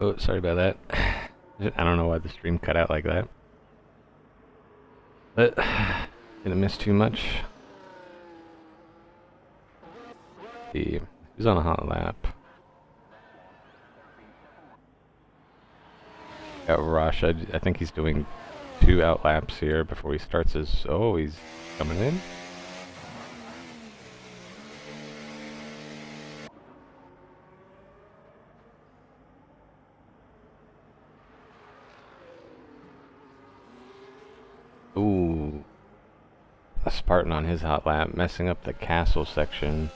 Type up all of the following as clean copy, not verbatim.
Oh, sorry about that. I don't know why the stream cut out like that. But didn't miss too much. See, who's on a hot lap? Got Rush. I think he's doing 2 out laps here before he starts his. Oh, he's coming in. Ooh. A Spartan on his hot lap, messing up the castle section.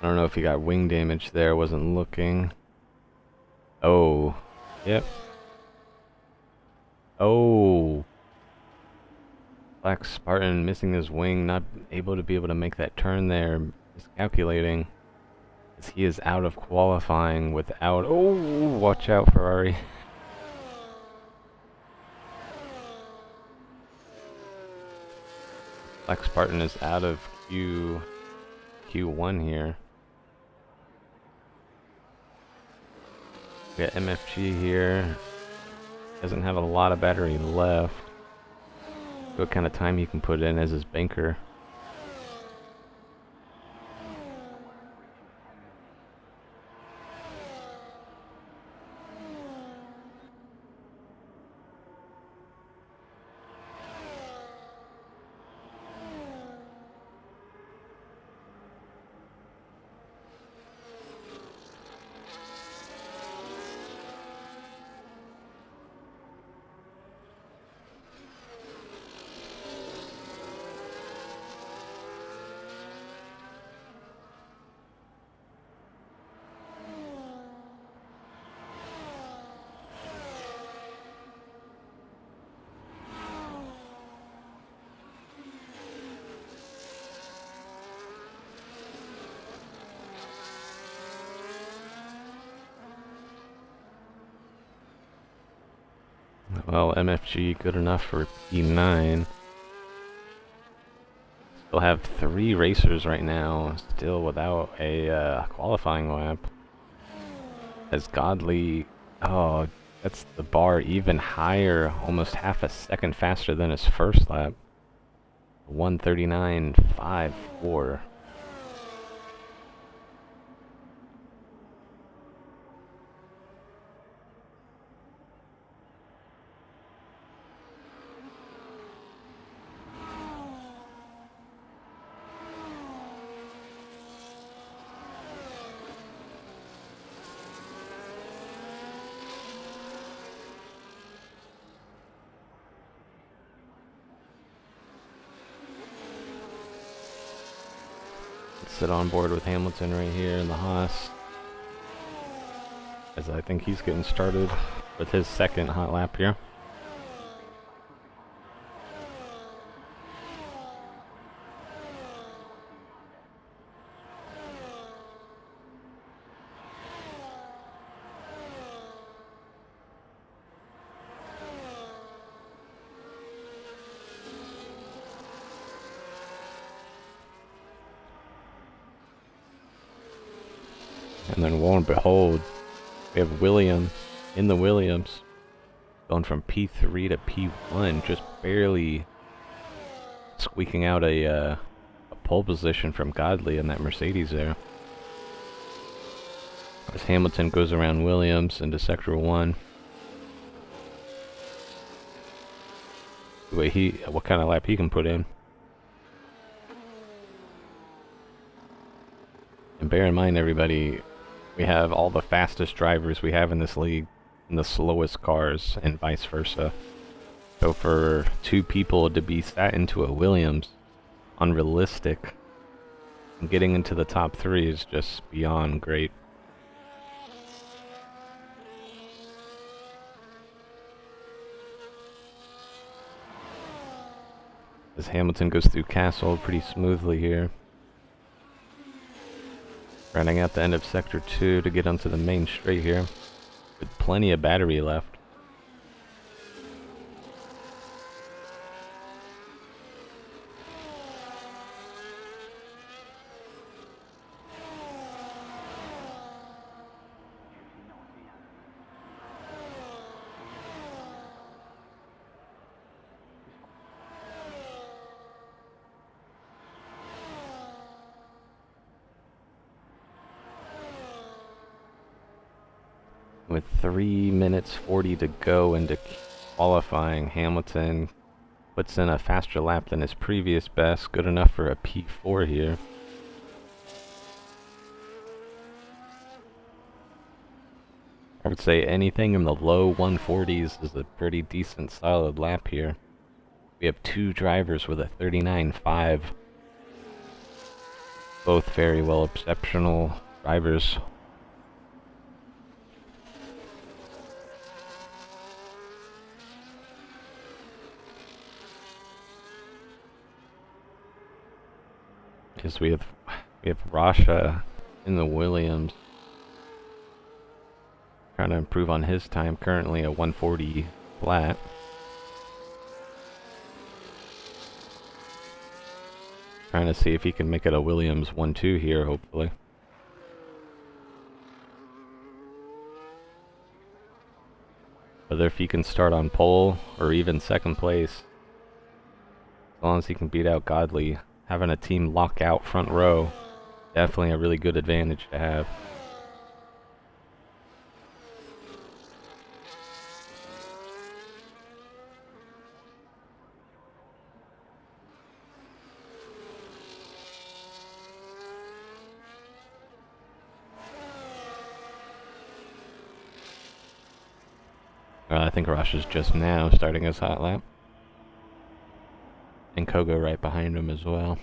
I don't know if he got wing damage there, wasn't looking. Oh. Yep. Oh. Black Spartan missing his wing, not able to make that turn there. Miscalculating. As he is out of qualifying without... Oh, watch out, Ferrari. Black Spartan is out of Q1 here. We got MFG here. Doesn't have a lot of battery left. What kind of time he can put in as his banker. Well, MFG good enough for P9. Still have 3 racers right now, still without a qualifying lap. As Godly, oh, that's the bar even higher, almost half a second faster than his first lap. 1:39.54. Sit on board with Hamilton right here in the Haas, as I think he's getting started with his second hot lap here. And then lo and behold, we have Williams in the Williams going from P3 to P1, just barely squeaking out a pole position from Godley in that Mercedes there. As Hamilton goes around Williams into Sector 1. Wait, what kind of lap he can put in. And bear in mind, everybody, we have all the fastest drivers we have in this league and the slowest cars, and vice versa. So for 2 people to be sat into a Williams, unrealistic. And getting into the top 3 is just beyond great. As Hamilton goes through Castle pretty smoothly here. Rounding out the end of Sector 2 to get onto the main straight here, with plenty of battery left. With 3 minutes 40 to go into qualifying, Hamilton puts in a faster lap than his previous best, good enough for a P4 here. I would say anything in the low 140s is a pretty decent solid lap here. We have 2 drivers with a 39.5. Both very well exceptional drivers. Because we have Rasha in the Williams trying to improve on his time, currently a 140 flat. Trying to see if he can make it a Williams 1-2 here, hopefully. Whether if he can start on pole or even second place, as long as he can beat out Godley, having a team lock out front row, definitely a really good advantage to have. I think Rush is just now starting his hot lap. And Kogo right behind him as well.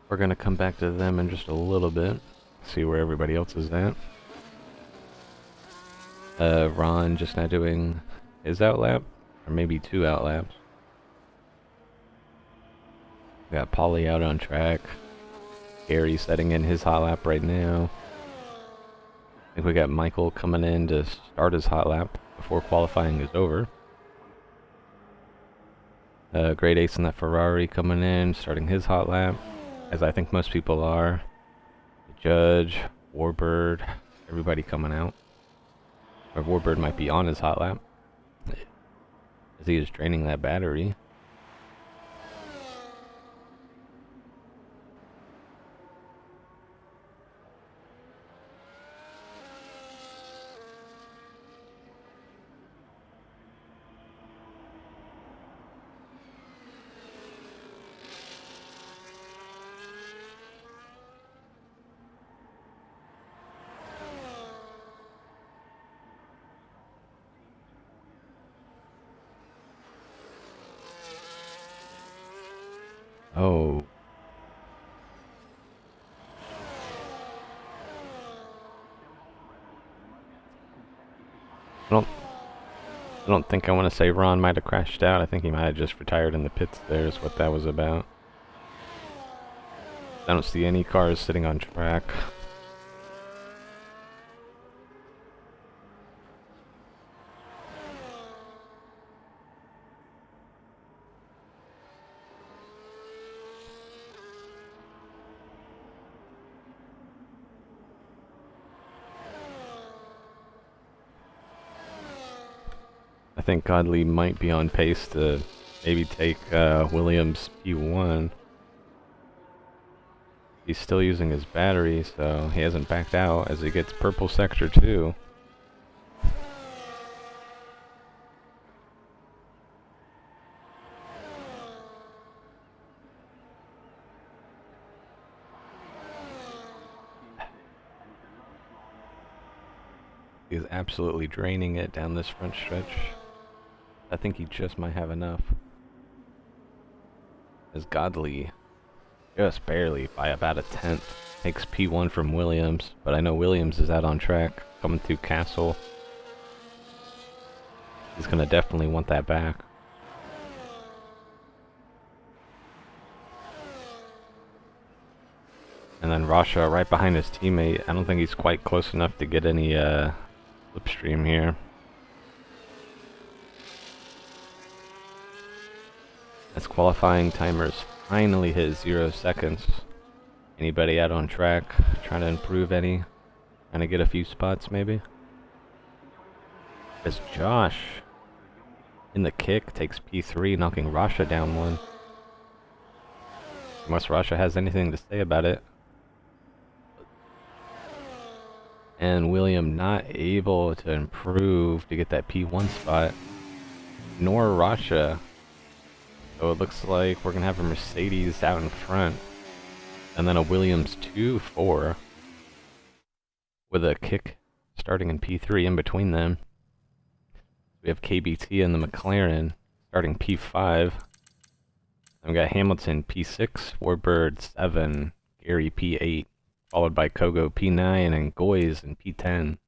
We're going to come back to them in just a little bit. See where everybody else is at. Ron just now doing his outlap. Or maybe 2 outlaps. We got Paulie out on track. Gary setting in his hot lap right now. I think we got Michael coming in to start his hot lap before qualifying is over. Great Ace in that Ferrari coming in, starting his hot lap, as I think most people are. The Judge, Warbird, everybody coming out. Or Warbird might be on his hot lap, as he is draining that battery. Oh. I don't think I want to say Ron might have crashed out. I think he might have just retired in the pits there is what that was about. I don't see any cars sitting on track. I think Godley might be on pace to maybe take Williams P1. He's still using his battery, so he hasn't backed out as he gets purple sector 2. He's absolutely draining it down this front stretch. I think he just might have enough. As Godley, just barely by about a 1/10, takes P1 from Williams, but I know Williams is out on track, coming through Castle. He's gonna definitely want that back. And then Rasha right behind his teammate. I don't think he's quite close enough to get any slipstream here. As qualifying timers finally hit 0 seconds. Anybody out on track trying to improve any? Trying to get a few spots maybe? As Josh in the kick, takes P3, knocking Rasha down one. Unless Rasha has anything to say about it. And William not able to improve to get that P1 spot, nor Rasha. So it looks like we're going to have a Mercedes out in front, and then a Williams 2-4 with a kick starting in P3 in between them. We have KBT and the McLaren starting P5. And we got Hamilton P6, Warbird 7, Gary P8, followed by Kogo P9 and Goys in P10.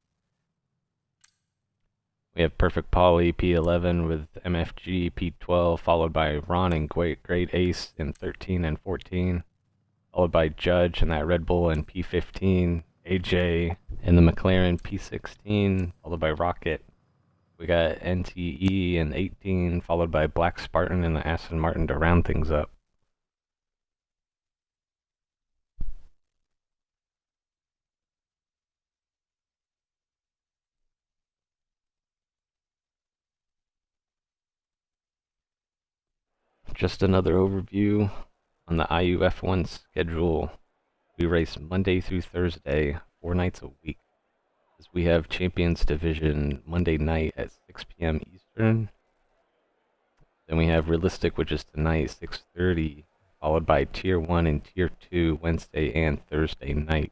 We have Perfect Polly P11 with MFG P12, followed by Ron and Great Ace in 13 and 14, followed by Judge and that Red Bull in P15, AJ and the McLaren P16, followed by Rocket. We got NTE in 18, followed by Black Spartan and the Aston Martin to round things up. Just another overview on the IUF1 schedule. We race Monday through Thursday, 4 nights a week. As we have Champions Division Monday night at 6 p.m. Eastern. Then we have Realistic, which is tonight, 6:30, followed by Tier 1 and Tier 2 Wednesday and Thursday night.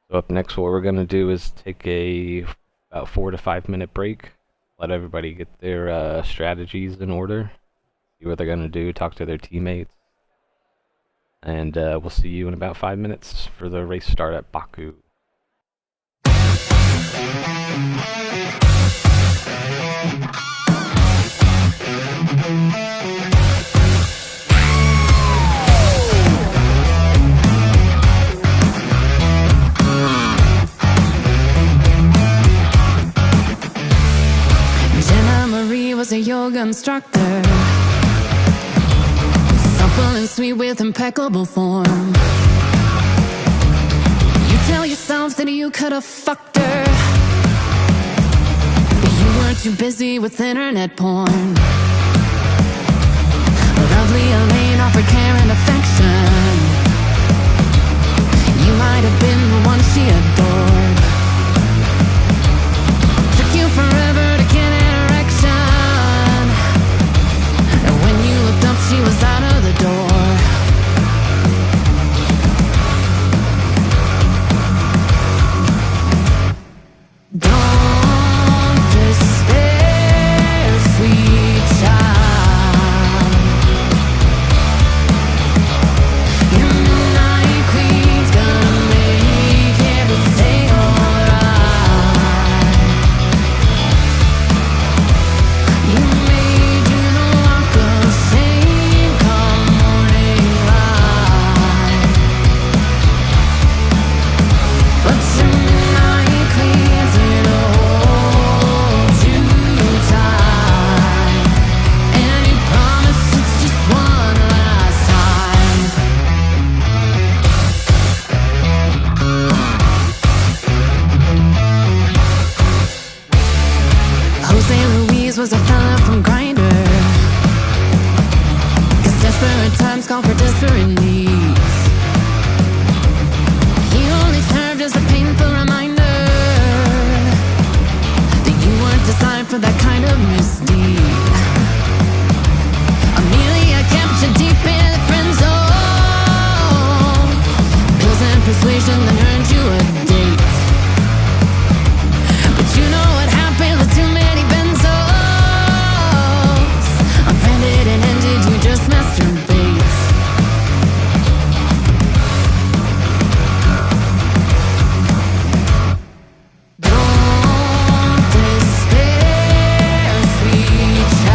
So up next, what we're going to do is take a about 4 to 5 minute break, let everybody get their strategies in order, see what they're going to do, talk to their teammates, and we'll see you in about 5 minutes for the race start at Baku. Jenna Marie was a yoga instructor, supple and sweet with impeccable form. Tell yourself that you could have fucked her, but you were too busy with internet porn. Lovely Elaine offered care and affection. You might have been the one she adored. Took you forever to get an erection, and when you looked up she was out of the door. Don't despair, sweet child. Your night queen's gonna make everything alright. You may do the walk of shame come morning light, but your midnight queen's gonna hold you tight, and he promised it's just one last time. Jose Luis was a fella from Grindr, 'cause desperate times call for desperate needs. He only served as a painful reminder that you weren't designed for that kind of misdeed. Amelia kept you deep in the friend zone. Pills and persuasion that earned you a date. But you know what happened with too many benzos. Offended and ended, you just masturbate. Don't despair, sweet child.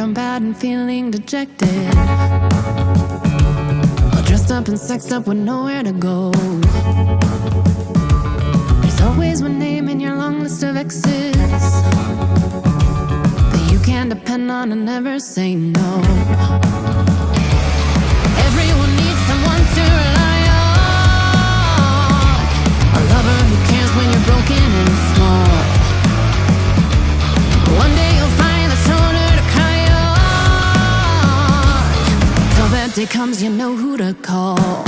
I'm bad and feeling dejected. All dressed up and sexed up with nowhere to go. There's always one name in your long list of exes that you can depend on and never say no. Everyone needs someone to rely on, a lover who cares when you're broken and small. One day you'll find the shoulder to cry on. Till that day comes, you know who to call.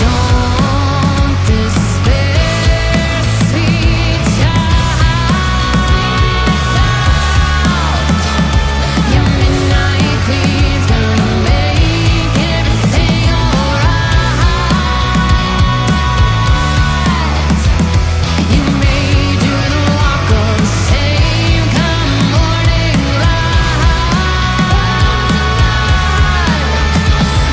Don't despair, sweet child. Your midnight queen's gonna make everything alright. You may do the walk of shame come morning light,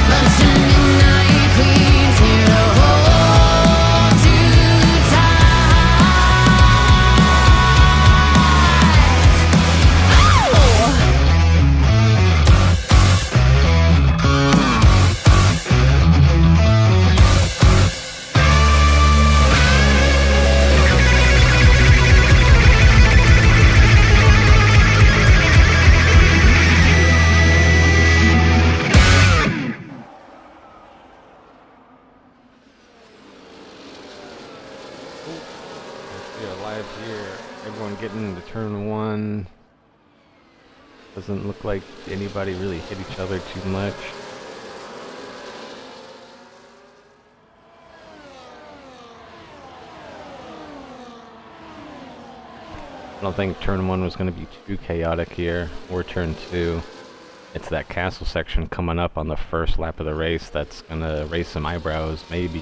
but your midnight queen's here to hold you We are live here. Everyone getting into turn 1. Doesn't look like anybody really hit each other too much. I don't think turn 1 was going to be too chaotic here, or turn 2. It's that castle section coming up on the first lap of the race that's going to raise some eyebrows, maybe.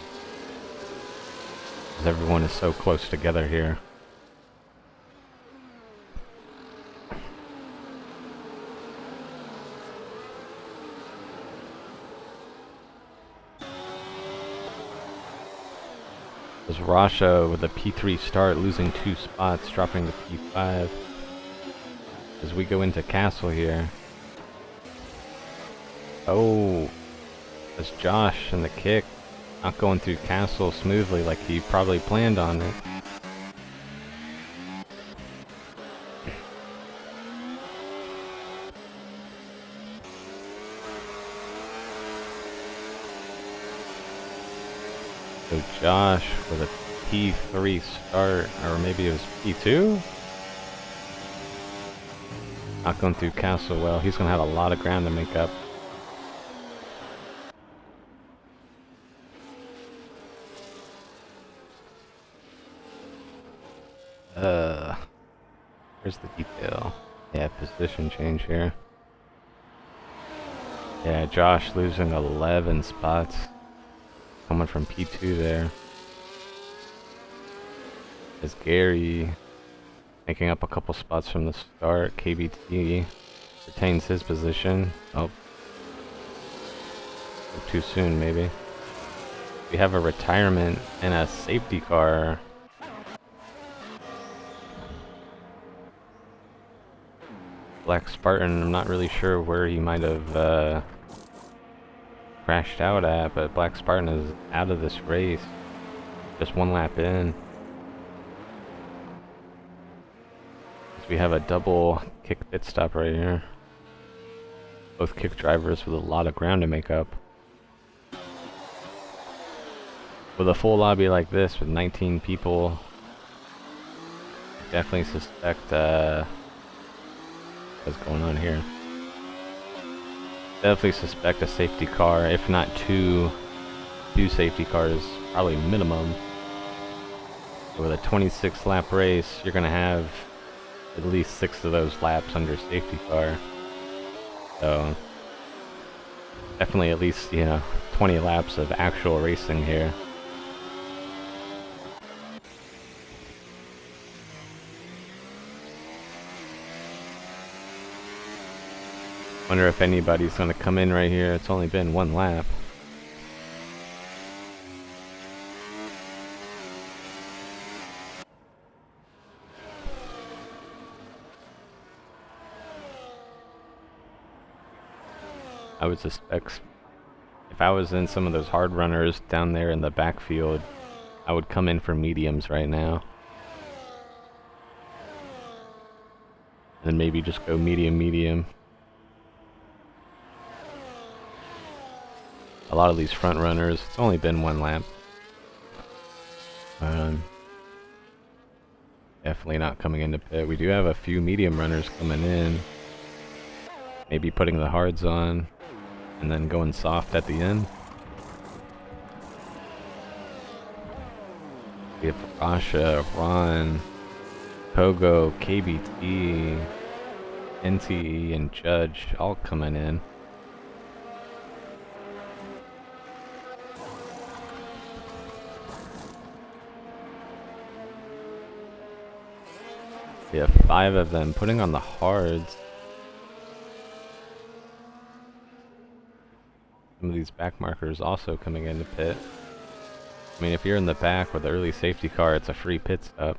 Because everyone is so close together here. There's Rasha with a P3 start, losing 2 spots, dropping to P5. As we go into castle here. Oh, there's Josh in the kick. Not going through castle smoothly like he probably planned on it. So Josh with a P3 start, or maybe it was P2? Not going through castle well. He's going to have a lot of ground to make up. Where's the detail? Yeah, position change here. Yeah, Josh losing 11 spots. Coming from P2 there. There's Gary making up a couple spots from the start. KBT retains his position. Oh. Too soon, maybe. We have a retirement and a safety car. Black Spartan, I'm not really sure where he might have crashed out at, but Black Spartan is out of this race. Just 1 lap in. We have a double kick pit stop right here. Both kick drivers with a lot of ground to make up. With a full lobby like this with 19 people, definitely suspect what's going on here. Definitely suspect a safety car, if not two safety cars, probably minimum. With a 26 lap race, you're gonna have at least 6 of those laps under safety car. So definitely at least, 20 laps of actual racing here. Wonder if anybody's gonna come in right here. It's only been 1 lap. I would suspect if I was in some of those hard runners down there in the backfield, I would come in for mediums right now. And then maybe just go medium. A lot of these front runners, it's only been one lap. Definitely not coming into pit. We do have a few medium runners coming in. Maybe putting the hards on and then going soft at the end. We have Rasha, Ron, Pogo, KBT, NTE, and Judge all coming in. We have 5 of them putting on the hards. Some of these back markers also coming into pit. I mean, if you're in the back with the early safety car, it's a free pit stop.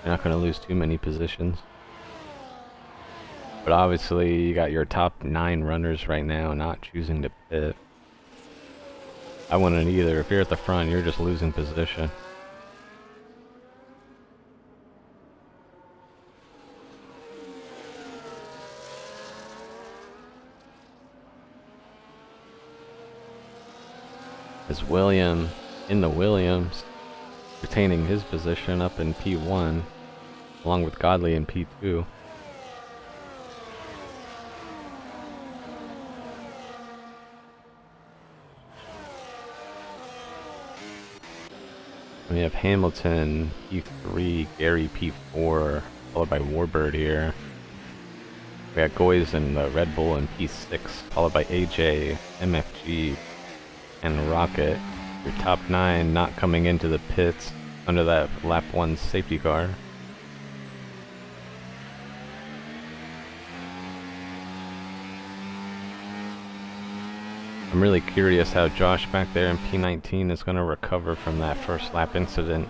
You're not going to lose too many positions. But obviously, you got your top 9 runners right now not choosing to pit. I wouldn't either. If you're at the front, you're just losing position. As William in the Williams, retaining his position up in P1, along with Godley in P2. We have Hamilton P3, Gary P4, followed by Warbird here. We got Goys in the Red Bull in P6, followed by AJ, MFG, and Rocket. Your top 9 not coming into the pits under that lap 1 safety car. I'm really curious how Josh back there in P19 is going to recover from that first lap incident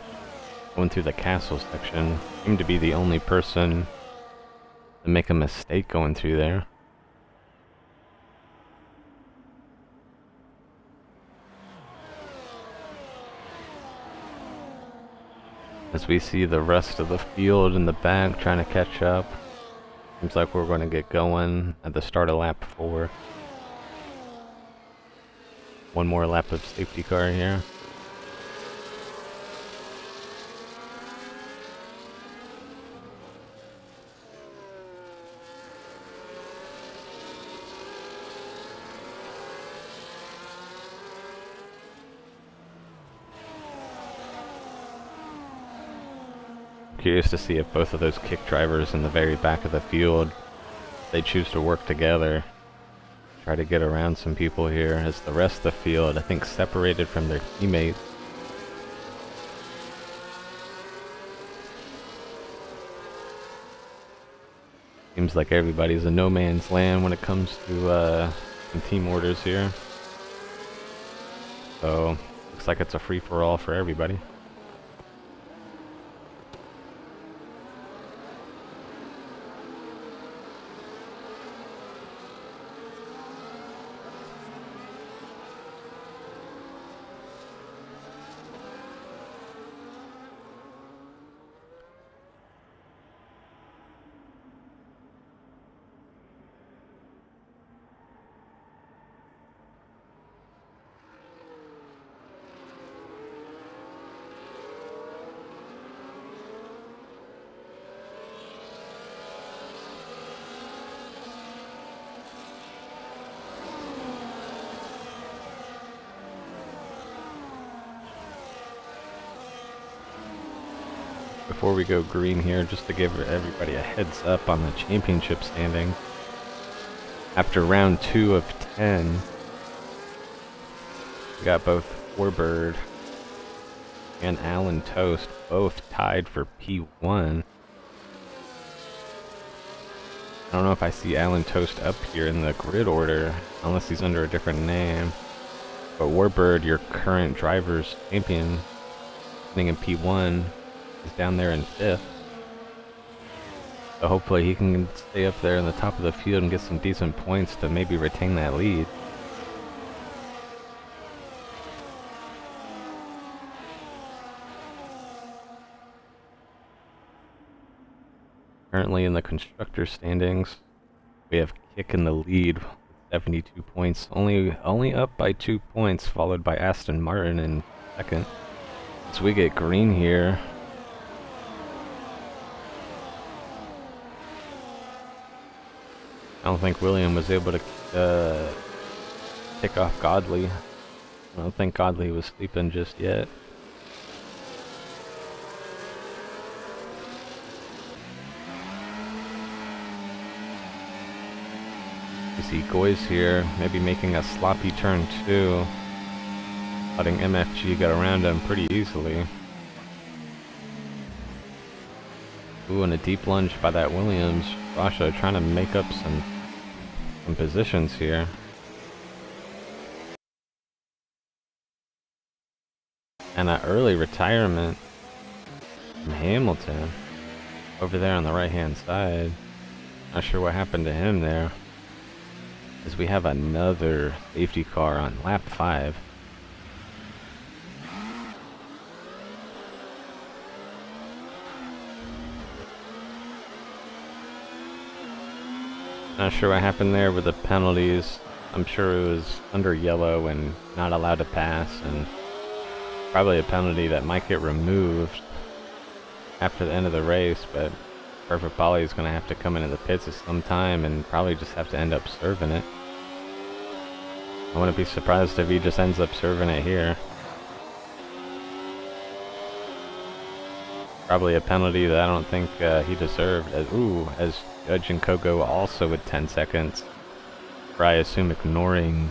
going through the castle section. Seemed to be the only person to make a mistake going through there. As we see the rest of the field in the back trying to catch up. Seems like we're going to get going at the start of lap 4. One more lap of safety car here. Curious to see if both of those kick drivers in the very back of the field, they choose to work together. Try to get around some people here as the rest of the field, I think, separated from their teammates. Seems like everybody's a no man's land when it comes to some team orders here. So, looks like it's a free-for-all for everybody. Before we go green here, just to give everybody a heads up on the championship standing. After round 2 of 10, we got both Warbird and Alan Toast both tied for P1. I don't know if I see Alan Toast up here in the grid order, unless he's under a different name. But Warbird, your current driver's champion, sitting in P1, is down there in 5th. So hopefully he can stay up there in the top of the field and get some decent points to maybe retain that lead. Currently in the constructor standings, we have Kick in the lead with 72 points, only up by 2 points, followed by Aston Martin in second. So we get green here. I don't think William was able to pick off Godley. I don't think Godley was sleeping just yet. You see Goy's here, maybe making a sloppy turn too, letting MFG get around him pretty easily. Ooh, and a deep lunge by that Williams. Rasha trying to make up some positions here. And an early retirement from Hamilton over there on the right hand side. Not sure what happened to him there. As we have another safety car on lap 5. Not sure what happened there with the penalties. I'm sure it was under yellow and not allowed to pass, and probably a penalty that might get removed after the end of the race, but Perfect Polly is going to have to come into the pits at some time and probably just have to end up serving it. I wouldn't be surprised if he just ends up serving it here. Probably a penalty that I don't think he deserved. As Judge and Coco also with 10 seconds. For I assume ignoring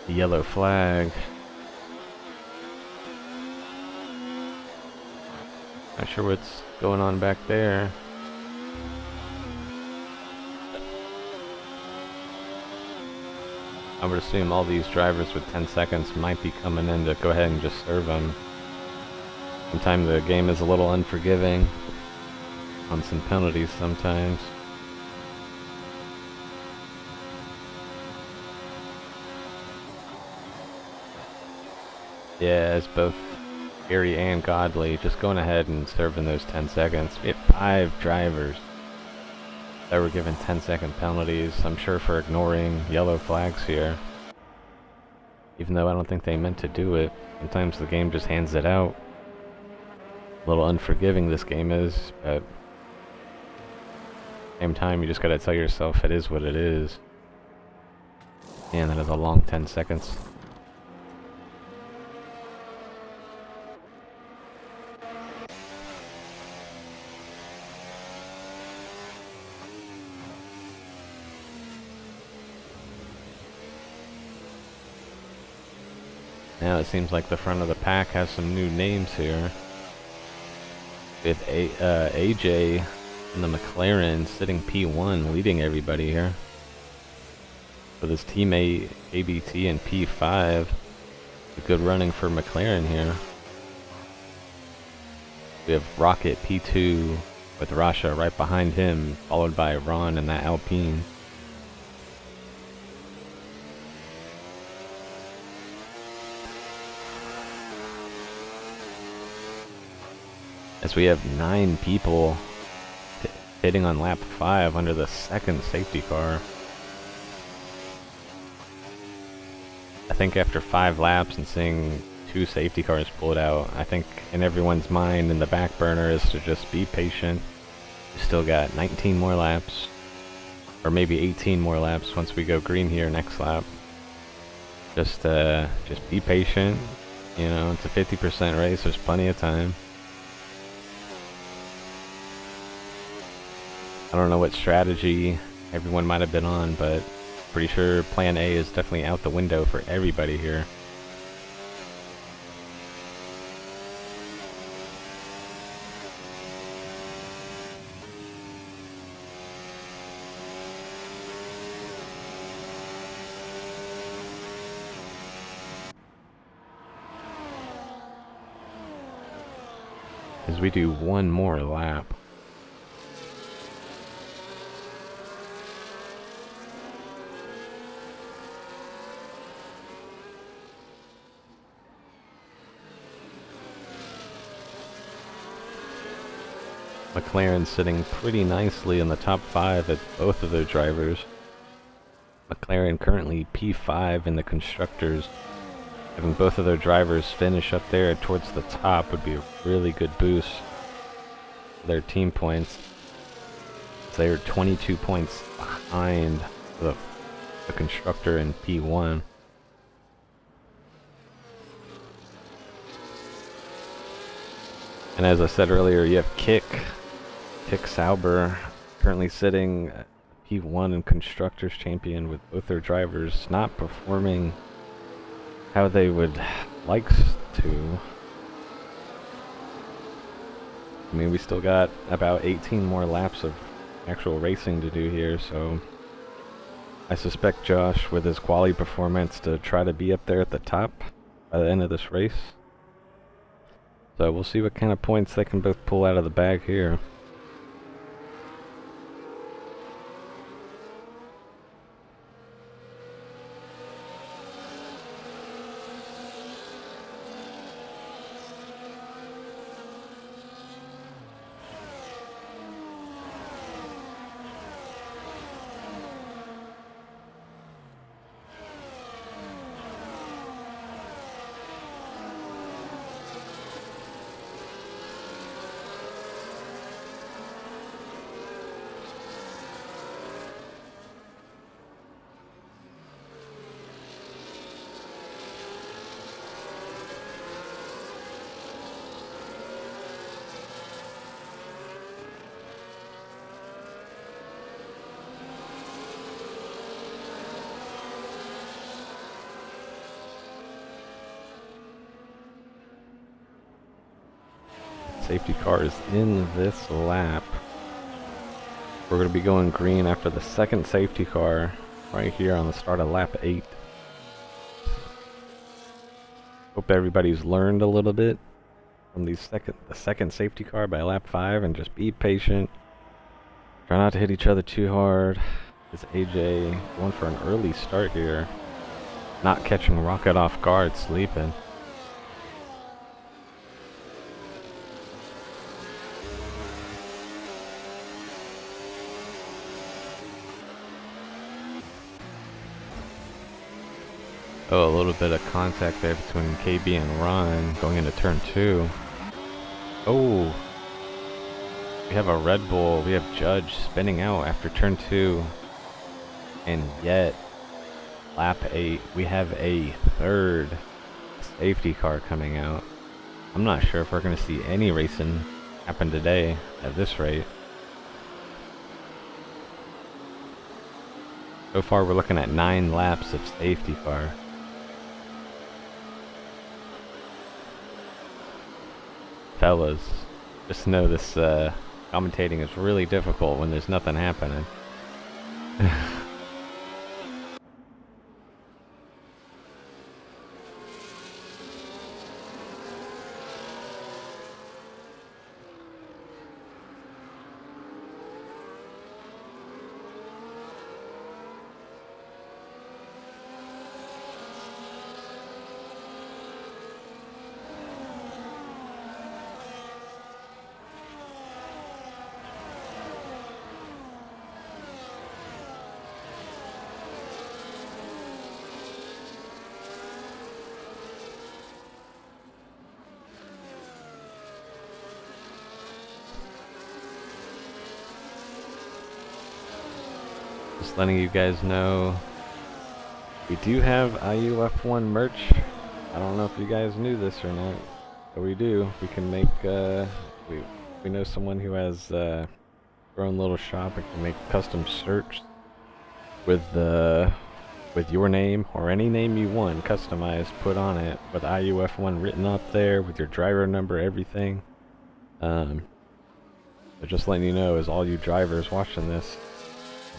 the yellow flag. Not sure what's going on back there. I would assume all these drivers with 10 seconds might be coming in to go ahead and just serve them. Sometimes the game is a little unforgiving on some penalties sometimes. Yeah, as both Gary and Godley just going ahead and serving those 10 seconds. We have 5 drivers that were given 10-second penalties, I'm sure for ignoring yellow flags here. Even though I don't think they meant to do it. Sometimes the game just hands it out. A little unforgiving this game is, but at the same time you just gotta tell yourself it is what it is. Man, that is a long 10 seconds. Now it seems like the front of the pack has some new names here. With AJ and the McLaren sitting P1, leading everybody here. With his teammate ABT in P5. A good running for McLaren here. We have Rocket P2 with Rasha right behind him, followed by Ron and that Alpine. As we have 9 people hitting on lap 5 under the second safety car. I think after 5 laps and seeing 2 safety cars pulled out, I think in everyone's mind in the back burner is to just be patient. We still got 19 more laps, or maybe 18 more laps once we go green here next lap. Just be patient. You know, it's a 50% race. There's plenty of time. I don't know what strategy everyone might have been on, but pretty sure plan A is definitely out the window for everybody here. As we do one more lap. McLaren sitting pretty nicely in the top 5 at both of their drivers. McLaren currently P5 in the Constructors. Having both of their drivers finish up there towards the top would be a really good boost for their team points. They're 22 points behind the Constructor in P1. And as I said earlier, you have Kick Sauber, currently sitting at P1 and Constructors Champion with both their drivers not performing how they would like to. I mean, we still got about 18 more laps of actual racing to do here, so I suspect Josh, with his quali performance, to try to be up there at the top by the end of this race. So we'll see what kind of points they can both pull out of the bag here. Safety car is in this lap. We're going to be going green after the second safety car right here on the start of lap 8. Hope everybody's learned a little bit from the second safety car by lap 5, and just be patient. Try not to hit each other too hard. It's AJ going for an early start here. Not catching Rocket off guard, sleeping. Oh, a little bit of contact there between KB and Ron going into turn 2. Oh, we have a Red Bull. We have Judge spinning out after turn 2. And yet, lap 8, we have a third safety car coming out. I'm not sure if we're going to see any racing happen today at this rate. So far, we're looking at 9 laps of safety car. Fellas, just know this commentating is really difficult when there's nothing happening. Just letting you guys know, we do have IUF1 merch. I don't know if you guys knew this or not, but we do. We can make, we know someone who has their own little shop and can make custom shirts with your name or any name you want, customized, put on it, with IUF1 written up there, with your driver number, everything. But just letting you know, as all you drivers watching this,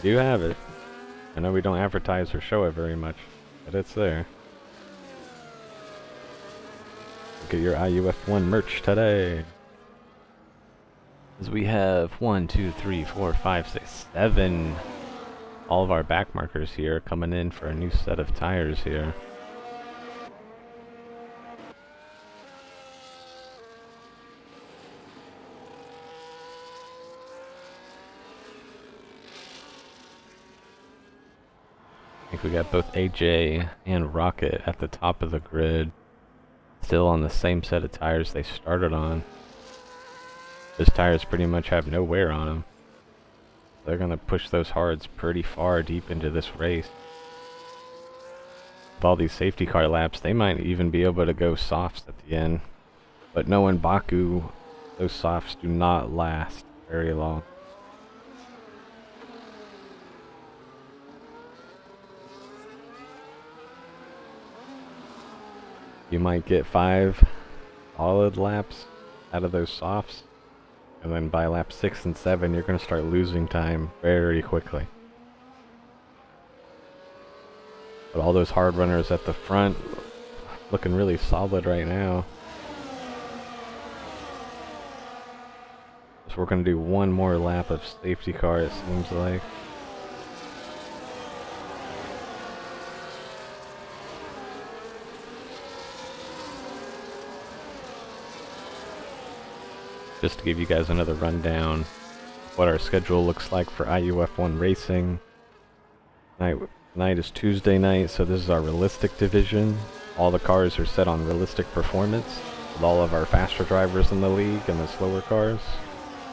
do have it. I know we don't advertise or show it very much, but it's there. Get your IUF1 merch today. As we have 1, 2, 3, 4, 5, 6, 7 all of our back markers here coming in for a new set of tires here. think we got both AJ and Rocket at the top of the grid, still on the same set of tires they started on. Those tires pretty much have no wear on them. They're going to push those hards pretty far deep into this race. With all these safety car laps, they might even be able to go softs at the end. But knowing Baku, those softs do not last very long. You might get 5 solid laps out of those softs. And then by lap 6 and 7, you're going to start losing time very quickly. But all those hard runners at the front, looking really solid right now. So we're going to do one more lap of safety car, it seems like. Just to give you guys another rundown of what our schedule looks like for IUF1 racing. Tonight is Tuesday night, so this is our realistic division. All the cars are set on realistic performance, with all of our faster drivers in the league and the slower cars,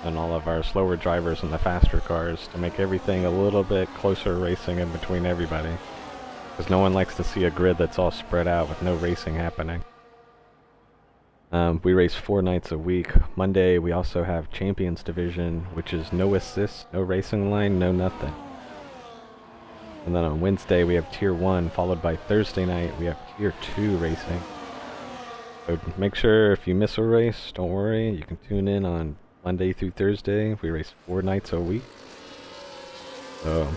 and all of our slower drivers in the faster cars, to make everything a little bit closer racing in between everybody. Because no one likes to see a grid that's all spread out with no racing happening. We race 4 nights a week. Monday we also have Champions Division, which is no assists, no racing line, no nothing. And then on Wednesday we have Tier 1, followed by Thursday night we have Tier 2 racing. So make sure if you miss a race, don't worry, you can tune in on Monday through Thursday. We race 4 nights a week. So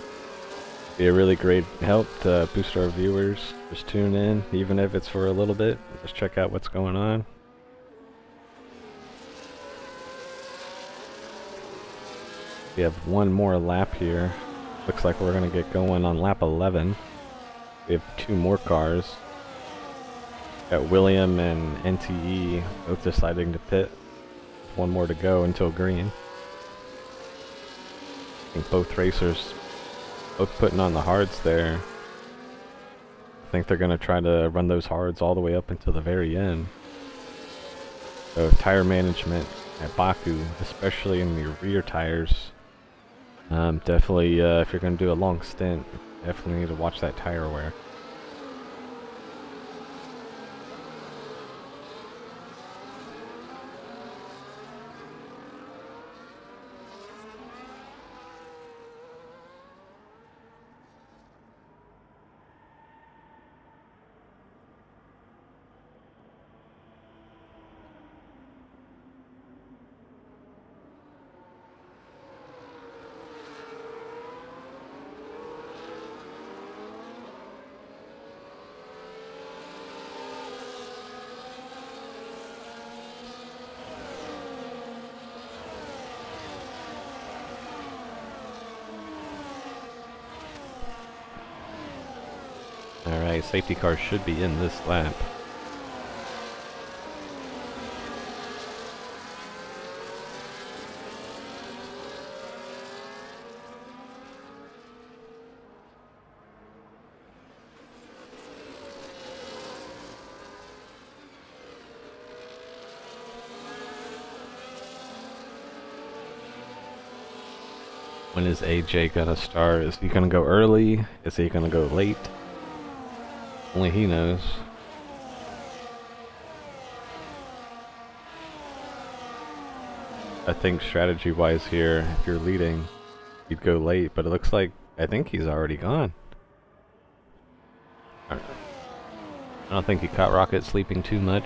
be a really great help to boost our viewers. Just tune in, even if it's for a little bit. Just check out what's going on. We have one more lap here. Looks like we're going to get going on lap 11. We have 2 more cars. Got William and NTE both deciding to pit. One more to go until green. I think both racers, both putting on the hards there. I think they're going to try to run those hards all the way up until the very end. So tire management at Baku, especially in the rear tires. Definitely, if you're going to do a long stint, definitely need to watch that tire wear. Alright, safety car should be in this lap. When is AJ gonna start? Is he gonna go early? Is he gonna go late? Only he knows. I think strategy-wise here, if you're leading, you'd go late, but it looks like, I think he's already gone. I don't think he caught Rocket sleeping too much.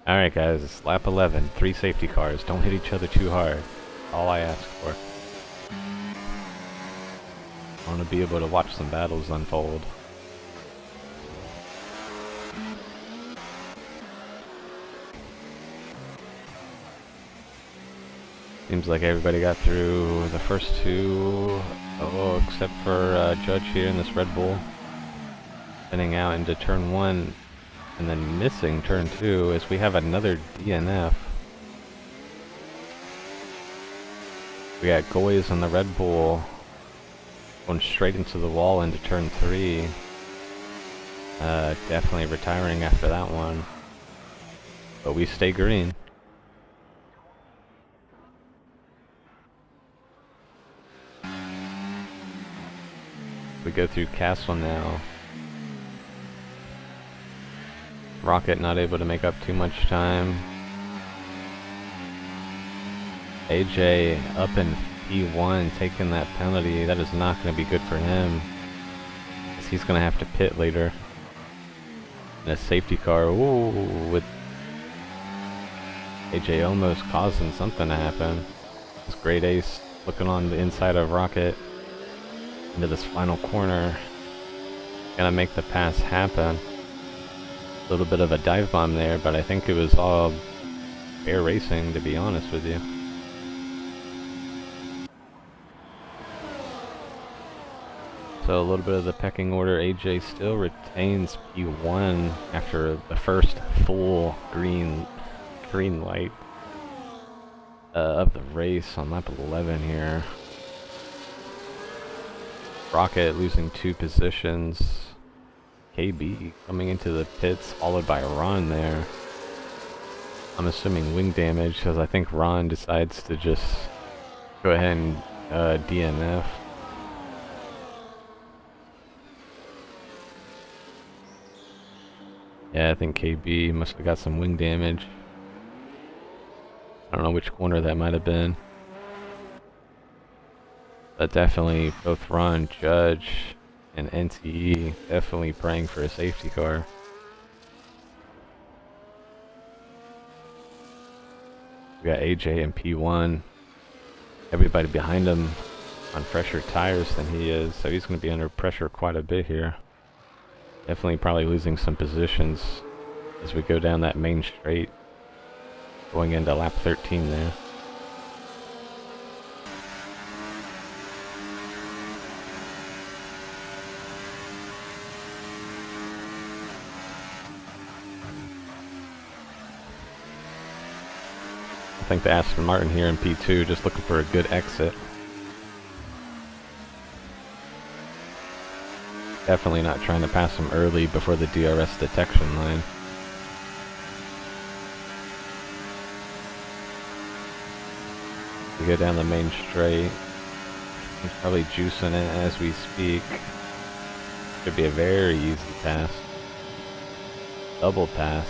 Alright guys, lap 11, 3 safety cars. Don't hit each other too hard. All I ask for. I want to be able to watch some battles unfold. Seems like everybody got through the first 2, except for Judge here in this Red Bull. Spinning out into turn 1, and then missing turn 2 as we have another DNF. We got Goys in the Red Bull Going straight into the wall into turn 3. Definitely retiring after that one. But we stay green. We go through Castle now. Rocket not able to make up too much time. AJ up in P1 taking that penalty. That is not going to be good for him, because he's going to have to pit later. In a safety car. Ooh, with AJ almost causing something to happen. This great ace looking on the inside of Rocket into this final corner. Gonna make the pass happen. A little bit of a dive bomb there, but I think it was all fair racing, to be honest with you. So a little bit of the pecking order. AJ still retains P1 after the first full green light of the race on lap 11 here. Rocket losing 2 positions. KB coming into the pits, followed by Ron there. I'm assuming wing damage, because I think Ron decides to just go ahead and DNF. Yeah, I think KB must have got some wing damage. I don't know which corner that might have been. But definitely both Ron, Judge, and NTE definitely praying for a safety car. We got AJ in P1. Everybody behind him on fresher tires than he is, so he's going to be under pressure quite a bit here. Definitely probably losing some positions as we go down that main straight, going into lap 13 there. I think the Aston Martin here in P2 just looking for a good exit. Definitely not trying to pass him early before the DRS detection line. We go down the main straight. He's probably juicing it as we speak. Should be a very easy pass. Double pass.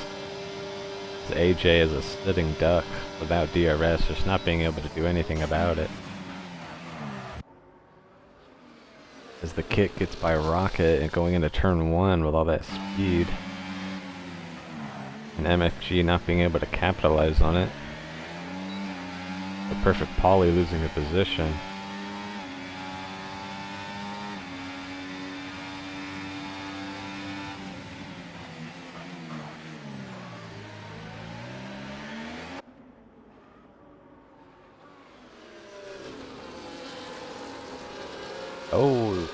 AJ is a sitting duck without DRS, just not being able to do anything about it. As the kick gets by Rocket and going into turn 1 with all that speed. And MFG not being able to capitalize on it. The perfect Polly losing a position. Oh,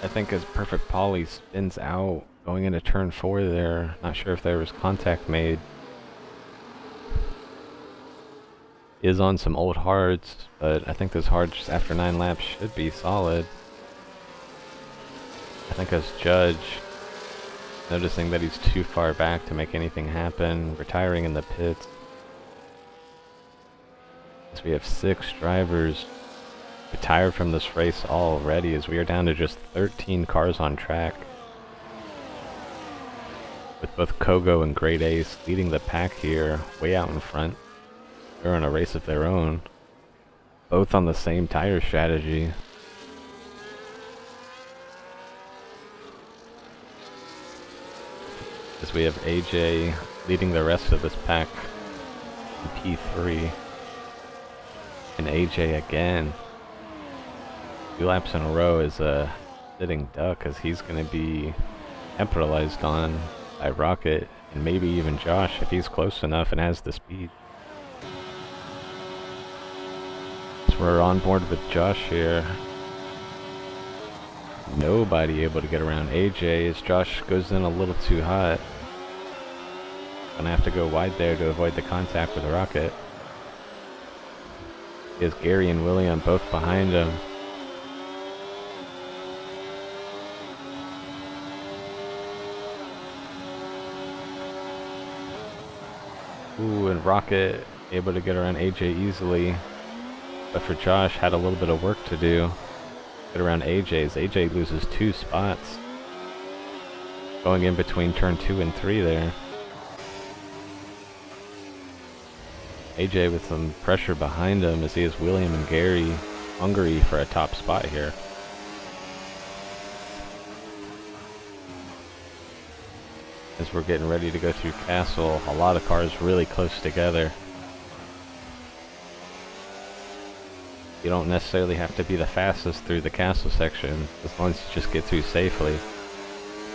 I think his perfect Polly spins out going into turn 4 there. Not sure if there was contact made. He is on some old hards, but I think those hards after 9 laps should be solid. I think as Judge, noticing that he's too far back to make anything happen, retiring in the pits. As we have 6 drivers retired from this race already, as we are down to just 13 cars on track, with both Kogo and Great Ace leading the pack here, way out in front. They're on a race of their own, both on the same tire strategy. As we have AJ leading the rest of this pack in P3, and AJ again 2 laps in a row is a sitting duck, as he's going to be capitalized on by Rocket and maybe even Josh if he's close enough and has the speed. So we're on board with Josh here. Nobody able to get around AJ as Josh goes in a little too hot. Gonna have to go wide there to avoid the contact with Rocket. Is Gary and William both behind him. Ooh, and Rocket able to get around AJ easily. But for Josh, had a little bit of work to do. Get around AJ's. AJ loses 2 spots. Going in between turn 2 and 3 there. AJ with some pressure behind him as he has William and Gary hungry for a top spot here. As we're getting ready to go through Castle, a lot of cars really close together. You don't necessarily have to be the fastest through the Castle section, as long as you just get through safely.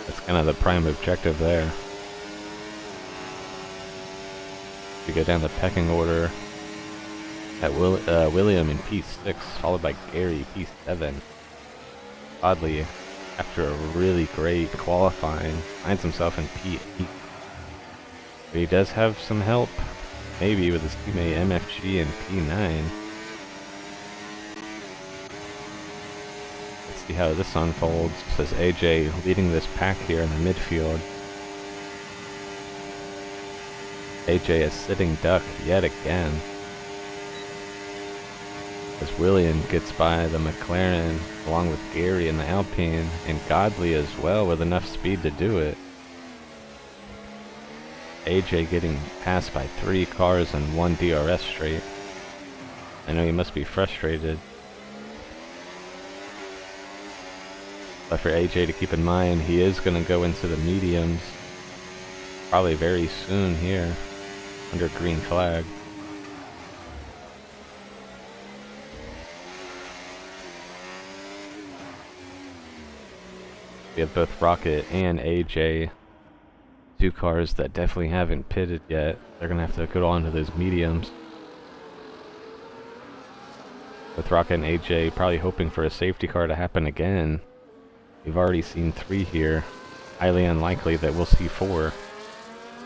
That's kind of the prime objective there. We go down the pecking order at William in P6, followed by Gary P7. Oddly, after a really great qualifying, finds himself in P8. But he does have some help, maybe with his teammate MFG in P9. Let's see how this unfolds. Says AJ leading this pack here in the midfield. AJ is sitting duck yet again. As William gets by the McLaren along with Gary in the Alpine and Godley as well with enough speed to do it. AJ getting passed by 3 cars and 1 DRS straight. I know he must be frustrated. But for AJ to keep in mind, he is going to go into the mediums probably very soon here under green flag. We have both Rocket and AJ, 2 cars that definitely haven't pitted yet. They're going to have to go on to those mediums. With Rocket and AJ probably hoping for a safety car to happen again. We've already seen 3 here. Highly unlikely that we'll see 4.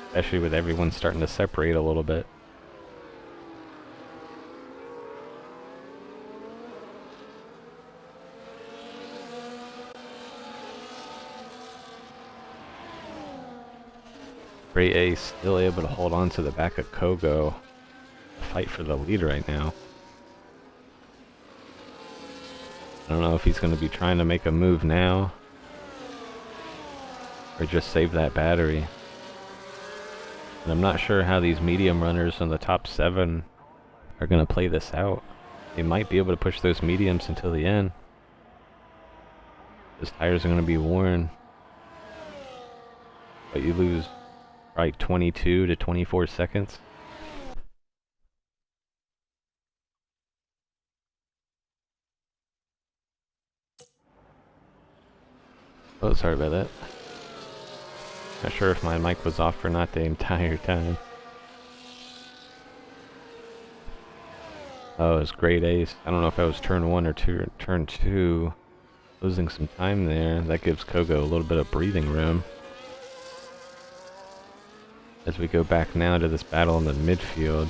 Especially with everyone starting to separate a little bit. Ray A still able to hold on to the back of Kogo. Fight for the lead right now. I don't know if he's going to be trying to make a move now or just save that battery. And I'm not sure how these medium runners in the top 7 are going to play this out. They might be able to push those mediums until the end. Those tires are going to be worn. But you lose probably 22 to 24 seconds. Oh, sorry about that. Not sure if my mic was off or not the entire time. Oh, it was great ace. I don't know if that was turn 1 or turn 2. Losing some time there. That gives Kogo a little bit of breathing room. As we go back now to this battle in the midfield.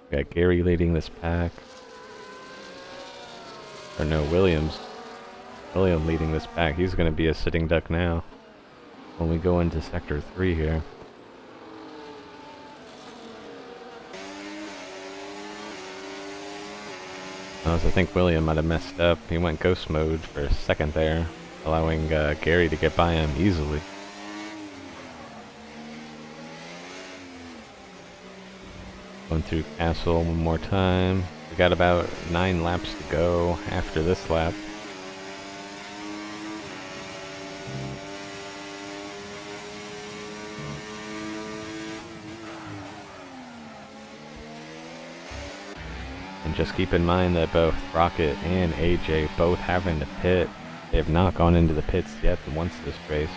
We got Gary leading this pack. Or no, William leading this pack. He's going to be a sitting duck now when we go into sector 3 here. I think William might have messed up. He went ghost mode for a second there, allowing Gary to get by him easily. Going through Castle one more time. We got about 9 laps to go after this lap. And just keep in mind that both Rocket and AJ both having to pit. They have not gone into the pits yet once this race.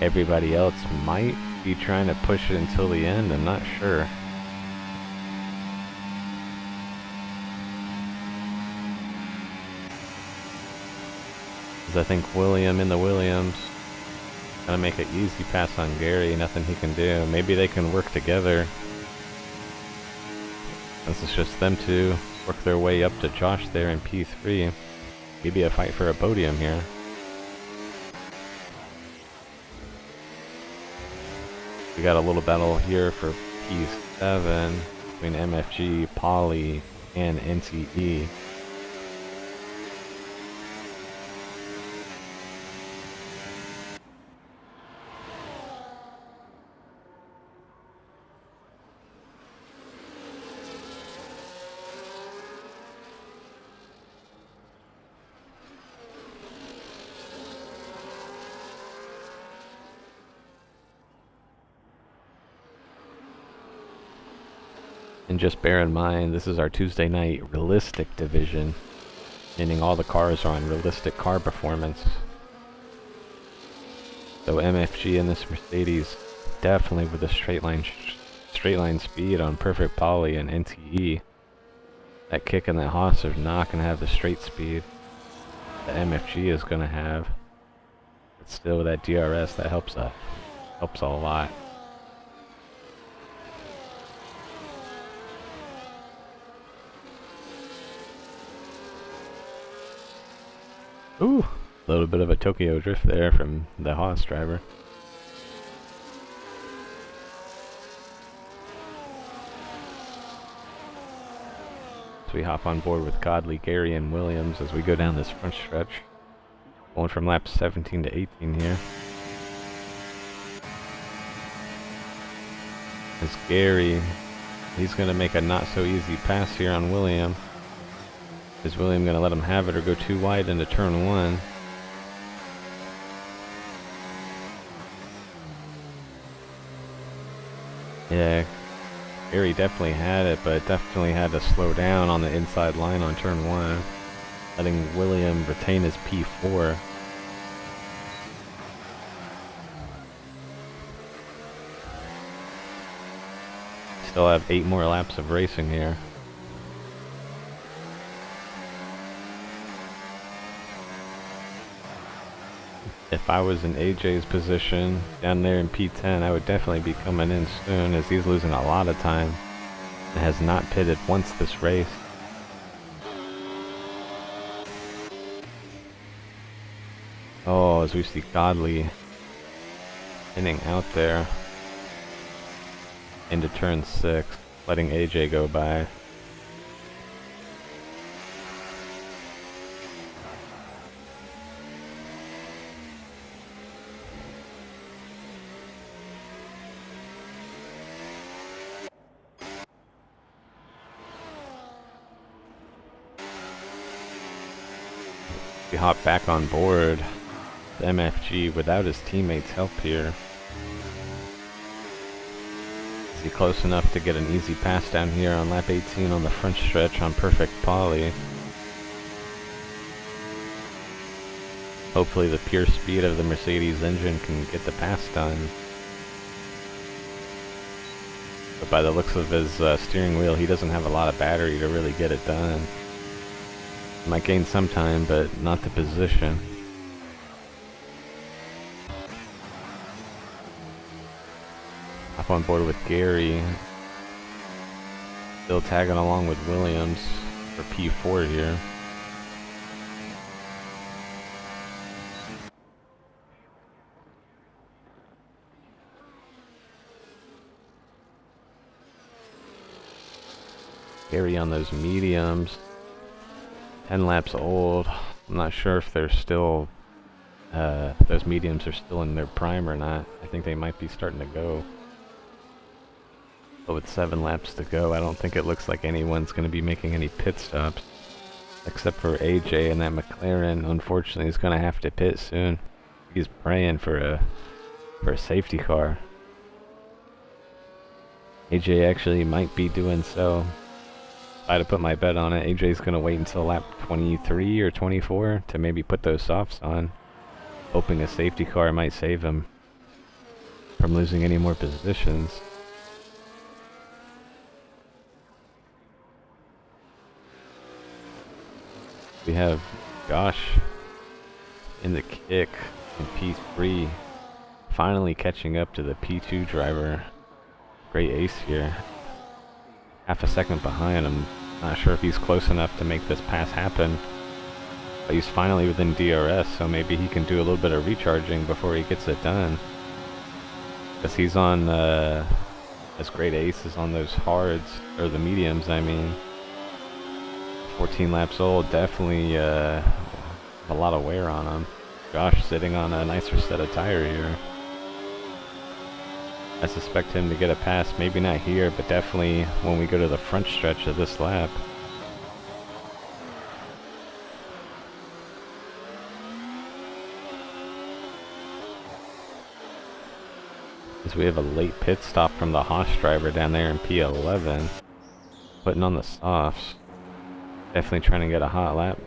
Everybody else might be trying to push it until the end, I'm not sure. I think William in the Williams gonna make an easy pass on Gary, nothing he can do. Maybe they can work together. Since it's just them two, work their way up to Josh there in P3. Maybe a fight for a podium here. We got a little battle here for P7 between MFG, Poly, and NTE. And just bear in mind, this is our Tuesday night realistic division, meaning all the cars are on realistic car performance. So MFG in this Mercedes, definitely with a straight line speed on perfect poly, and NTE, that kick and that Haas are not going to have the straight speed that MFG is going to have. But still, with that DRS, that helps a lot. Ooh, a little bit of a Tokyo drift there from the Haas driver. So we hop on board with Godley, Gary, and Williams as we go down this front stretch. Going from laps 17 to 18 here. As Gary, he's going to make a not so easy pass here on William. Is William going to let him have it or go too wide into turn 1? Yeah, Gary definitely had it, but definitely had to slow down on the inside line on turn 1, letting William retain his P4. Still have 8 more laps of racing here. If I was in AJ's position down there in P10, I would definitely be coming in soon, as he's losing a lot of time and has not pitted once this race. Oh, as we see Godley pinning out there into turn 6, letting AJ go by. We hop back on board the MFG without his teammates' help here. Is he close enough to get an easy pass down here on lap 18 on the front stretch on perfect poly? Hopefully the pure speed of the Mercedes engine can get the pass done. But by the looks of his steering wheel, he doesn't have a lot of battery to really get it done. Might gain some time, but not the position. Hop on board with Gary. Still tagging along with Williams for P4 here. Gary on those mediums. 10 laps old. I'm not sure if they're still, if those mediums are still in their prime or not. I think they might be starting to go. But with 7 laps to go, I don't think it looks like anyone's going to be making any pit stops. Except for AJ, and that McLaren, unfortunately, is going to have to pit soon. He's praying for a safety car. AJ actually might be doing so. If I had to put my bet on it, AJ's going to wait until lap 23 or 24 to maybe put those softs on, hoping a safety car might save him from losing any more positions. We have Josh in the kick in P3, finally catching up to the P2 driver. Great ace here. Half a second behind him. Not sure if he's close enough to make this pass happen. But he's finally within DRS, so maybe he can do a little bit of recharging before he gets it done. Because he's on, as Great Ace is on those hards, or the mediums, I mean. 14 laps old, definitely a lot of wear on him. Josh sitting on a nicer set of tire here. I suspect him to get a pass, maybe not here, but definitely when we go to the front stretch of this lap. As we have a late pit stop from the Haas driver down there in P11. Putting on the softs. Definitely trying to get a hot lap.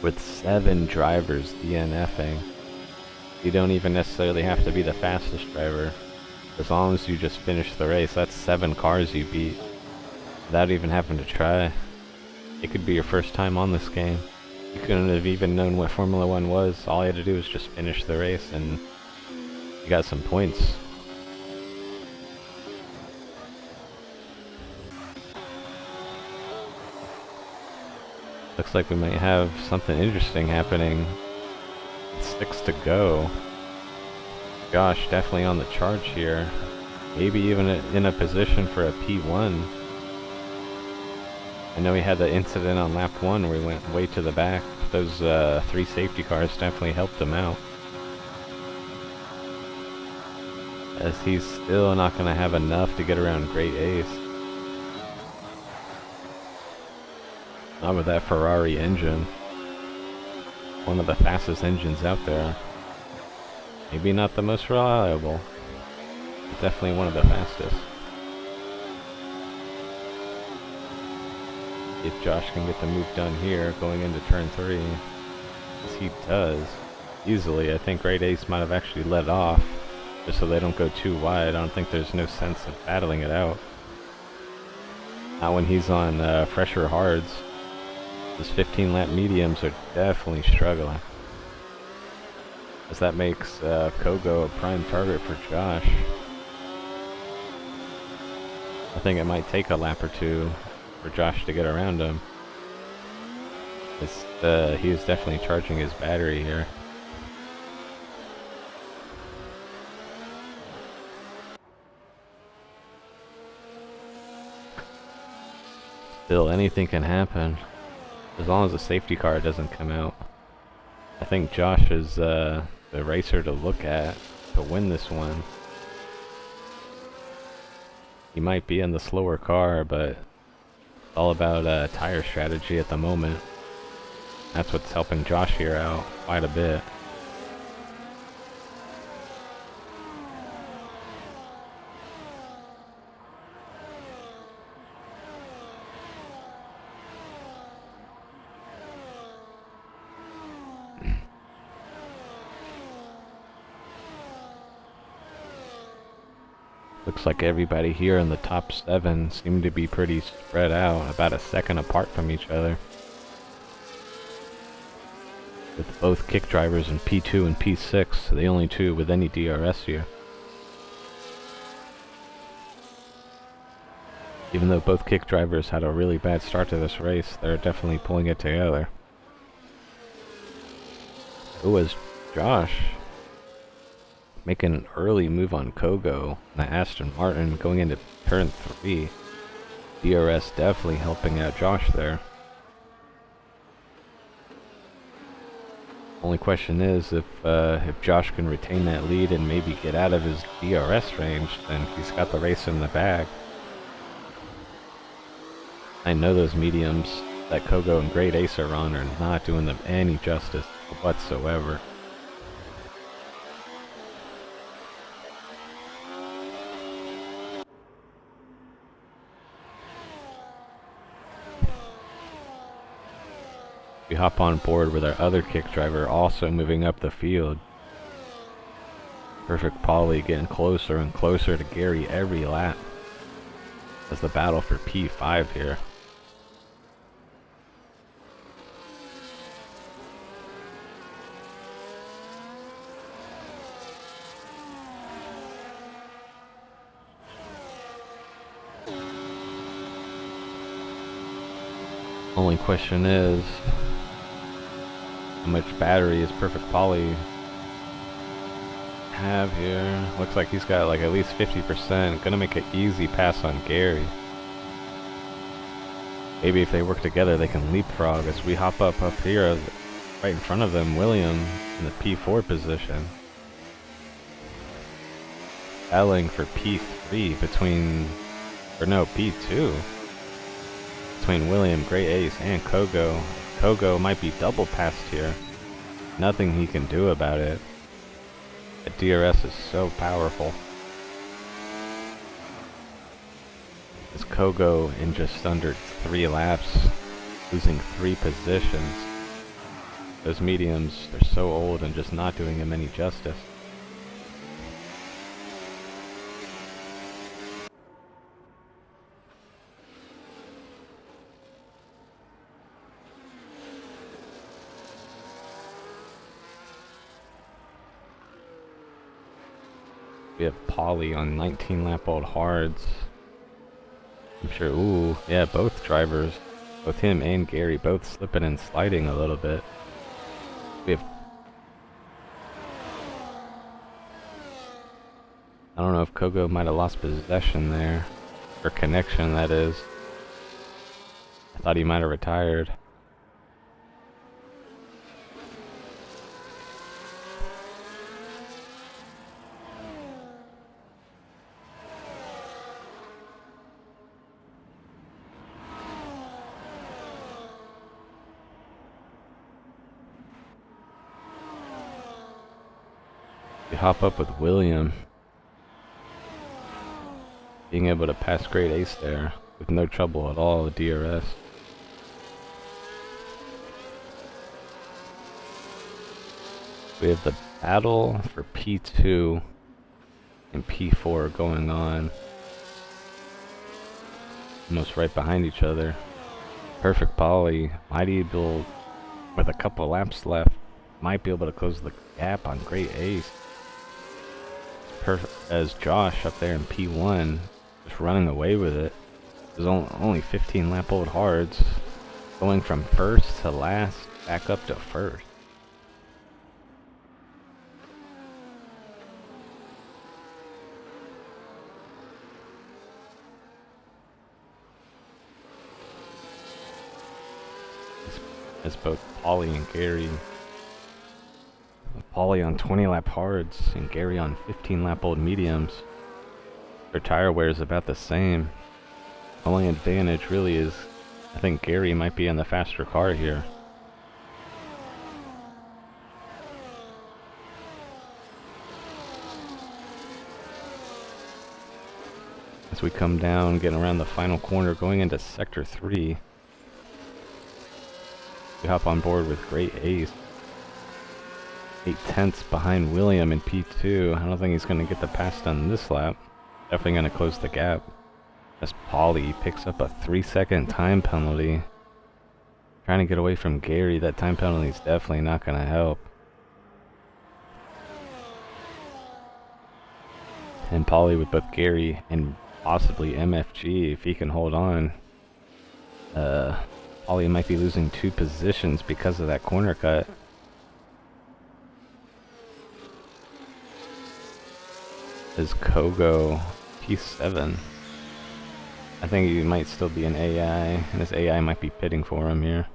With 7 drivers DNFing, you don't even necessarily have to be the fastest driver. As long as you just finish the race, that's 7 cars you beat without even having to try. It could be your first time on this game. You couldn't have even known what Formula 1 was. All you had to do was just finish the race and you got some points. Looks like we might have something interesting happening. 6 to go. Gosh, definitely on the charge here. Maybe even in a position for a P1. I know we had the incident on lap 1 where we went way to the back. Those 3 safety cars definitely helped him out. As he's still not going to have enough to get around Great Ace. Not with that Ferrari engine. One of the fastest engines out there. Maybe not the most reliable, but definitely one of the fastest. If Josh can get the move done here, going into turn 3, as he does, easily. I think Great Ace might have actually let off, just so they don't go too wide. I don't think there's no sense in battling it out. Not when he's on fresher hards. His 15 lap mediums are definitely struggling. As that makes Kogo a prime target for Josh. I think it might take a lap or two for Josh to get around him. He is definitely charging his battery here. Still, anything can happen. As long as the safety car doesn't come out. I think Josh is the racer to look at to win this one. He might be in the slower car, but it's all about tire strategy at the moment. That's what's helping Josh here out quite a bit. Looks like everybody here in the top 7 seem to be pretty spread out, about a second apart from each other. With both kick drivers in P2 and P6, the only 2 with any DRS here. Even though both kick drivers had a really bad start to this race, they're definitely pulling it together. Who was Josh? Making an early move on Kogo, the Aston Martin going into turn 3. DRS definitely helping out Josh there. Only question is if Josh can retain that lead and maybe get out of his DRS range, then he's got the race in the bag. I know those mediums that Kogo and Great Ace are on are not doing them any justice whatsoever. We hop on board with our other kick driver also moving up the field. Perfect Polly getting closer and closer to Gary every lap. As the battle for P5 here. Only question is, how much battery is Perfect Polly have here? Looks like he's got like at least 50%. Gonna make an easy pass on Gary. Maybe if they work together, they can leapfrog as we hop up here, right in front of them. William in the P4 position, battling for P3 between, or no, P2 between William, Great Ace, and Kogo. Kogo might be double passed here. Nothing he can do about it. The DRS is so powerful. As Kogo in just under 3 laps, losing 3 positions. Those mediums are so old and just not doing him any justice. We have Polly on 19-lap-old hards. I'm sure, ooh, yeah, both drivers, both him and Gary, both slipping and sliding a little bit. We have, I don't know if Kogo might have lost possession there, or connection, that is. I thought he might have retired. We hop up with William, being able to pass Great Ace there with no trouble at all, the DRS. We have the battle for P2 and P4 going on, almost right behind each other. Perfect Polly might be able, with a couple laps left, might be able to close the gap on Great Ace. As Josh up there in P1, just running away with it. There's only 15 lap old hards, going from first to last, back up to first. As both Polly and Gary, Polly on 20 lap hards and Gary on 15 lap old mediums. Their tire wear is about the same. Only advantage really is, I think Gary might be in the faster car here. As we come down, getting around the final corner, going into Sector 3. We hop on board with Great Ace. 8/10 behind William in P2. I don't think he's going to get the pass done this lap. Definitely going to close the gap. As Polly picks up a 3-second time penalty. Trying to get away from Gary. That time penalty is definitely not going to help. And Polly with both Gary and possibly MFG, if he can hold on. Polly might be losing 2 positions because of that corner cut. Is Kogo P7. I think he might still be an AI, and this AI might be pitting for him here.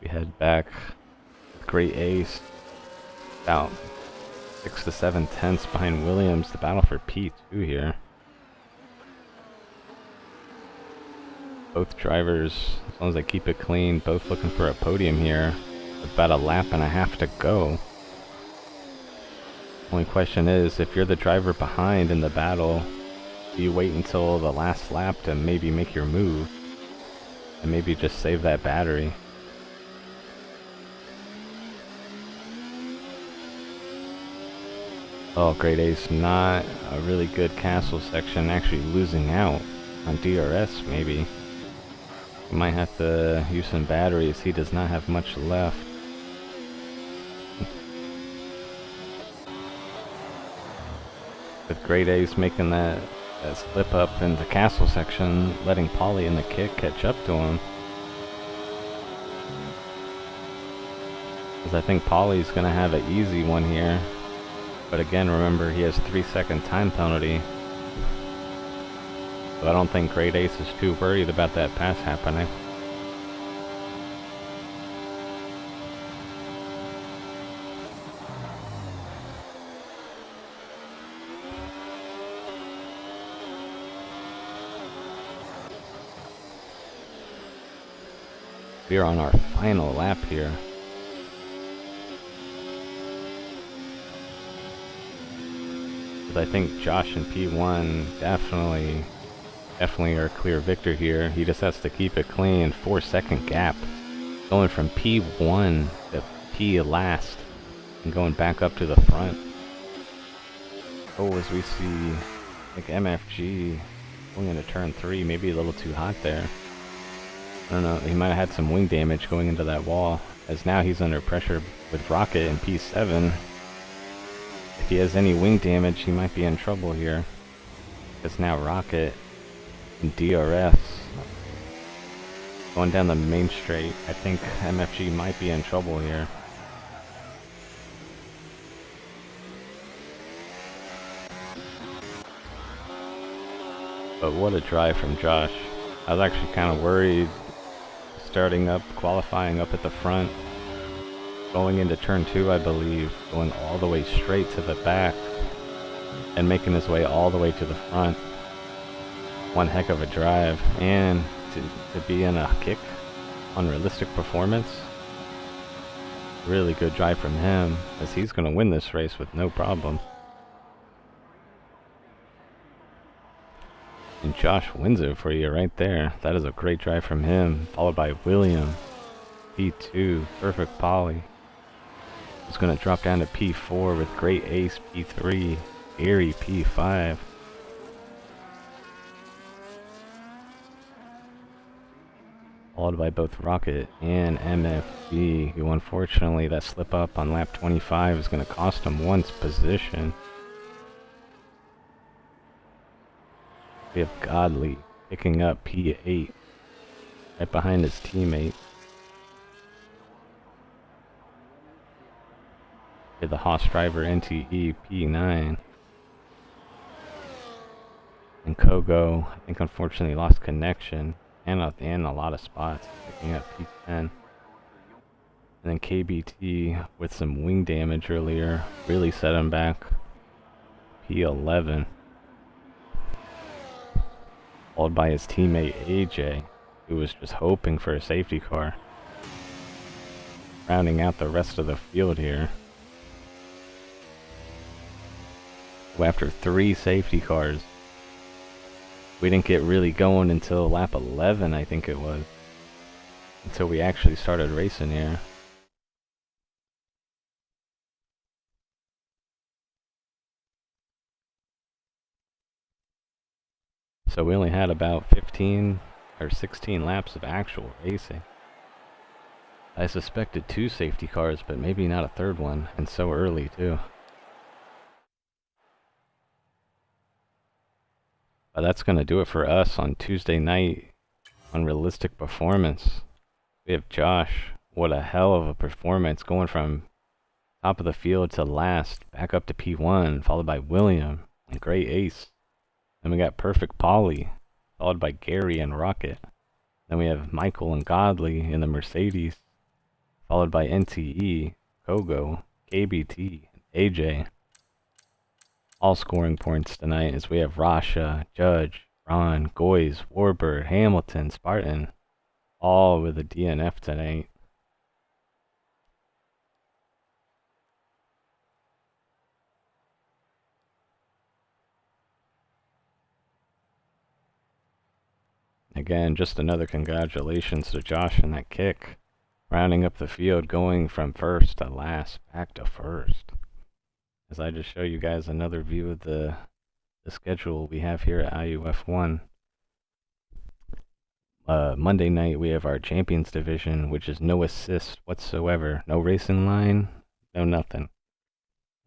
We head back with Great Ace, about 6 to 7 tenths behind Williams, the battle for P2 here. Both drivers, as long as they keep it clean, both looking for a podium here. About a lap and a half to go. Only question is, if you're the driver behind in the battle, do you wait until the last lap to maybe make your move? And maybe just save that battery? Oh, Great Ace, not a really good castle section, actually losing out on DRS maybe. He might have to use some batteries. He does not have much left. with Great Ace making that slip up in the castle section, letting Polly in the kick catch up to him. Because I think Polly's going to have an easy one here. But again, remember, he has 3-second time penalty. So I don't think Great Ace is too worried about that pass happening. We're on our final lap here. I think Josh and P1 definitely are a clear victor here. He just has to keep it clean. 4-second gap. Going from P1 to P last. And going back up to the front. Oh, as we see, like MFG going into turn 3. Maybe a little too hot there. I don't know. He might have had some wing damage going into that wall. As now he's under pressure with Rocket in P7. If he has any wing damage, he might be in trouble here. Because now Rocket and DRS going down the main straight. I think MFG might be in trouble here. But what a drive from Josh. I was actually kind of worried starting up, qualifying up at the front. Going into turn 2, I believe, going all the way straight to the back and making his way all the way to the front. One heck of a drive, and to be in a kick on realistic performance, really good drive from him, as he's going to win this race with no problem. And Josh wins it for you right there. That is a great drive from him, followed by William, P2, perfect Polly. He's going to drop down to P4 with Great Ace, P3, Gary, P5. Followed by both Rocket and MFG, who unfortunately that slip up on lap 25 is going to cost him one's position. We have Godly picking up P8, right behind his teammate. The Haas driver NTE P9. And Kogo, I think unfortunately lost connection and a lot of spots, picking up P10. And then KBT with some wing damage earlier really set him back. P11. Followed by his teammate AJ, who was just hoping for a safety car. Rounding out the rest of the field here. After 3 safety cars, we didn't get really going until lap 11, I think it was, until we actually started racing here. So we only had about 15 or 16 laps of actual racing. I suspected 2 safety cars, but maybe not a third one, and so early too. But that's going to do it for us on Tuesday night on Realistic Performance. We have Josh. What a hell of a performance, going from top of the field to last, back up to P1, followed by William and Great Ace. Then we got Perfect Polly, followed by Gary and Rocket. Then we have Michael and Godly in the Mercedes, followed by NTE, Kogo, KBT, and AJ. All scoring points tonight as we have Rasha, Judge, Ron, Goys, Warbird, Hamilton, Spartan, all with a DNF tonight. Again, just another congratulations to Josh in that kick, rounding up the field, going from first to last, back to first. As I just show you guys another view of the schedule we have here at IUF1. Monday night we have our Champions Division, which is no assist whatsoever, no racing line, no nothing.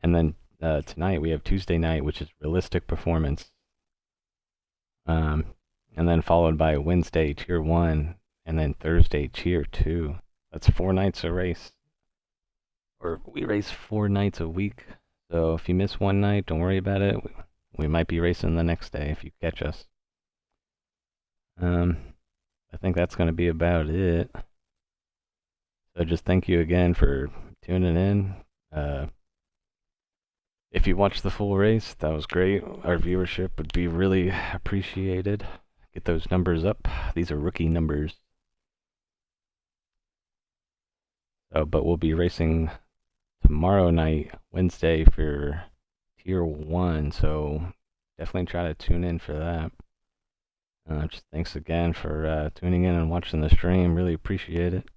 And then tonight we have Tuesday night, which is realistic performance. And then followed by Wednesday Tier 1, and then Thursday Tier 2. That's 4 nights a race. Or we race 4 nights a week. So if you miss one night, don't worry about it. We might be racing the next day if you catch us. I think that's going to be about it. So just thank you again for tuning in. If you watched the full race, that was great. Our viewership would be really appreciated. Get those numbers up. These are rookie numbers. But we'll be racing tomorrow night, Wednesday, for Tier 1. So definitely try to tune in for that. Just thanks again for tuning in and watching the stream. Really appreciate it.